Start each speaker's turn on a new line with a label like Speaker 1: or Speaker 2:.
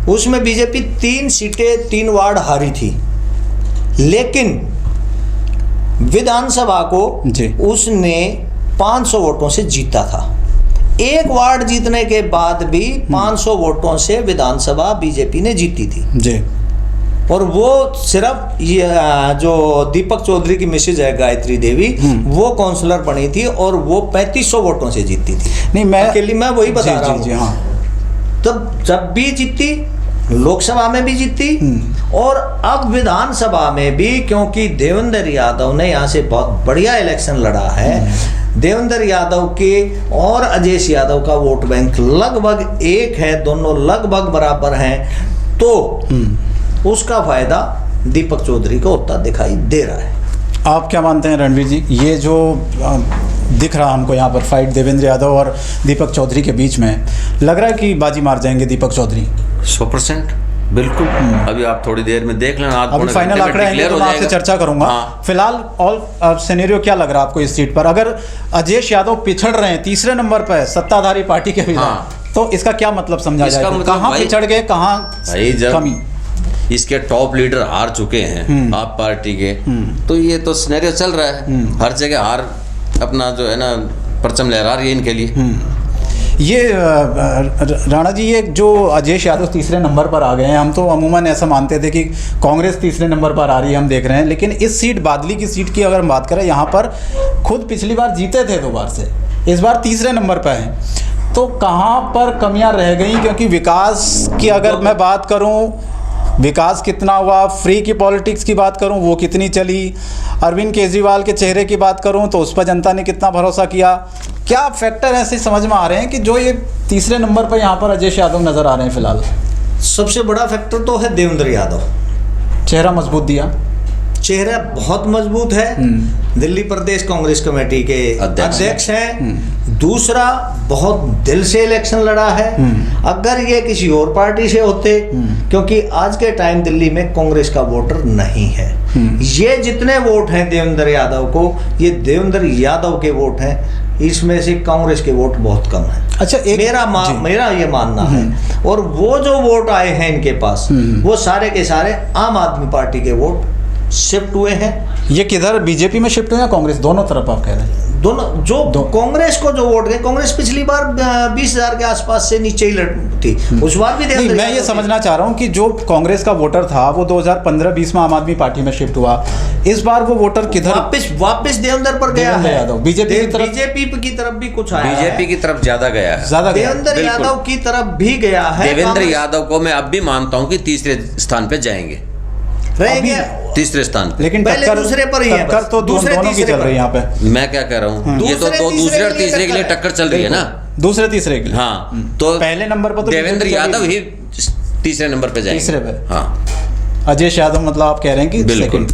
Speaker 1: उसमें बीजेपी 3 सीटें 3 वार्ड हारी थी, लेकिन विधानसभा को उसने 500 वोटों से जीता था। एक वार्ड जीतने के बाद भी 500 वोटों से विधानसभा बीजेपी ने जीती थी
Speaker 2: जी।
Speaker 1: और वो सिर्फ ये जो दीपक चौधरी की मिसेज है गायत्री देवी, वो काउंसलर बनी थी और वो 3500 वोटों से जीती थी।
Speaker 2: नहीं, मैं
Speaker 1: अकेली मैं वही बता रहा हूँ।
Speaker 2: हाँ।
Speaker 1: तब जब भी जीती, लोकसभा में भी जीती और अब विधानसभा में भी, क्योंकि देवेंद्र यादव ने यहाँ से बहुत बढ़िया इलेक्शन लड़ा है। देवेंद्र यादव के और अजयेश यादव का वोट बैंक लगभग एक है, दोनों लगभग बराबर हैं, तो उसका फायदा दीपक चौधरी को होता दिखाई दे रहा है।
Speaker 2: आप क्या मानते हैं रणवीर जी, ये जो दिख रहा हमको यहाँ पर फाइट देवेंद्र यादव और दीपक चौधरी के बीच में, लग रहा है कि बाजी मार जाएंगे दीपक चौधरी?
Speaker 3: 100% बिल्कुल। अभी आप थोड़ी देर में देख लेना,
Speaker 2: अभी फाइनल आंकड़े आएंगे तो मैं आपसे चर्चा करूंगा। फिलहाल ऑल सिनेरियो क्या लग रहा है आपको इस सीट पर? अगर अजयेश यादव पिछड़ रहे हैं तीसरे नंबर पर सत्ताधारी पार्टी के विधायक, तो इसका क्या मतलब समझा जाए? कहाँ पिछड़ गए, कहाँ कमी?
Speaker 3: इसके टॉप लीडर हार चुके हैं आप पार्टी के, तो ये तो सिनेरियो चल रहा है, हर जगह हार अपना जो है ना परचम लहरा रही है इनके लिए।
Speaker 2: ये राणा जी, ये जो अजयेश यादव तीसरे नंबर पर आ गए हैं, हम तो अमूमन ऐसा मानते थे कि कांग्रेस तीसरे नंबर पर आ रही है, हम देख रहे हैं, लेकिन इस सीट बादली की सीट की अगर हम बात करें, यहाँ पर खुद पिछली बार जीते थे 2 बार से, इस बार तीसरे नंबर पर हैं, तो कहाँ पर कमियां रह गई? क्योंकि विकास की अगर मैं बात करूँ, विकास कितना हुआ, फ्री की पॉलिटिक्स की बात करूं वो कितनी चली, अरविंद केजरीवाल के चेहरे की बात करूं तो उस पर जनता ने कितना भरोसा किया, क्या फैक्टर ऐसे समझ में आ रहे हैं कि जो ये तीसरे नंबर पर यहाँ पर अजयेश यादव नजर आ रहे हैं फिलहाल?
Speaker 1: सबसे बड़ा फैक्टर तो है देवेंद्र यादव।
Speaker 2: चेहरा मजबूत दिया,
Speaker 1: चेहरा बहुत मजबूत है, दिल्ली प्रदेश कांग्रेस कमेटी के अध्यक्ष हैं। दूसरा, बहुत दिल से इलेक्शन लड़ा है। अगर ये किसी और पार्टी से होते, क्योंकि आज के टाइम दिल्ली में कांग्रेस का वोटर नहीं है, ये जितने वोट हैं देवेंद्र यादव को, ये देवेंद्र यादव के वोट हैं, इसमें से कांग्रेस के वोट बहुत कम है।
Speaker 2: अच्छा,
Speaker 1: मेरा ये मानना है। और वो जो वोट आए हैं इनके पास, वो सारे के सारे आम आदमी पार्टी के वोट शिफ्ट हुए हैं।
Speaker 2: ये किधर, बीजेपी में शिफ्ट हुए या कांग्रेस? दोनों तरफ आप कह रहे हैं?
Speaker 1: दोनों। कांग्रेस को जो वोट गए, कांग्रेस पिछली बार 20,000 के आसपास से नीचे ही थी, उस बार भी
Speaker 2: नहीं, मैं ये समझना चाह रहा हूँ कि जो कांग्रेस का वोटर था वो 2015-20 में आम आदमी पार्टी में शिफ्ट हुआ, इस बार वो वोटर किधर
Speaker 1: वापस देवेंद्र पर गया है?
Speaker 2: बीजेपी
Speaker 1: की तरफ भी कुछ आया,
Speaker 3: बीजेपी की तरफ ज्यादा गया है,
Speaker 1: देवेंद्र यादव की तरफ भी गया है।
Speaker 3: देवेंद्र यादव को मैं अब भी मानता हूँ कि तीसरे स्थान पे जाएंगे,
Speaker 1: रहेंगे
Speaker 3: तीसरे स्थान पे,
Speaker 1: लेकिन पहले दूसरे पर ही है।
Speaker 2: टक्कर तो दूसरे तीसरे चल रही है यहाँ पे।
Speaker 3: मैं क्या कह रहा हूँ, ये तो दूसरे और तीसरे के लिए टक्कर चल रही है ना,
Speaker 2: दूसरे तीसरे के लिए।
Speaker 3: हाँ, तो
Speaker 2: पहले नंबर पर तो
Speaker 3: देवेंद्र यादव ही तीसरे नंबर पे जाएंगे,
Speaker 2: तीसरे पे।
Speaker 3: हाँ,
Speaker 2: अजयेश यादव मतलब आप कह रहे हैं कि
Speaker 3: बिल्कुल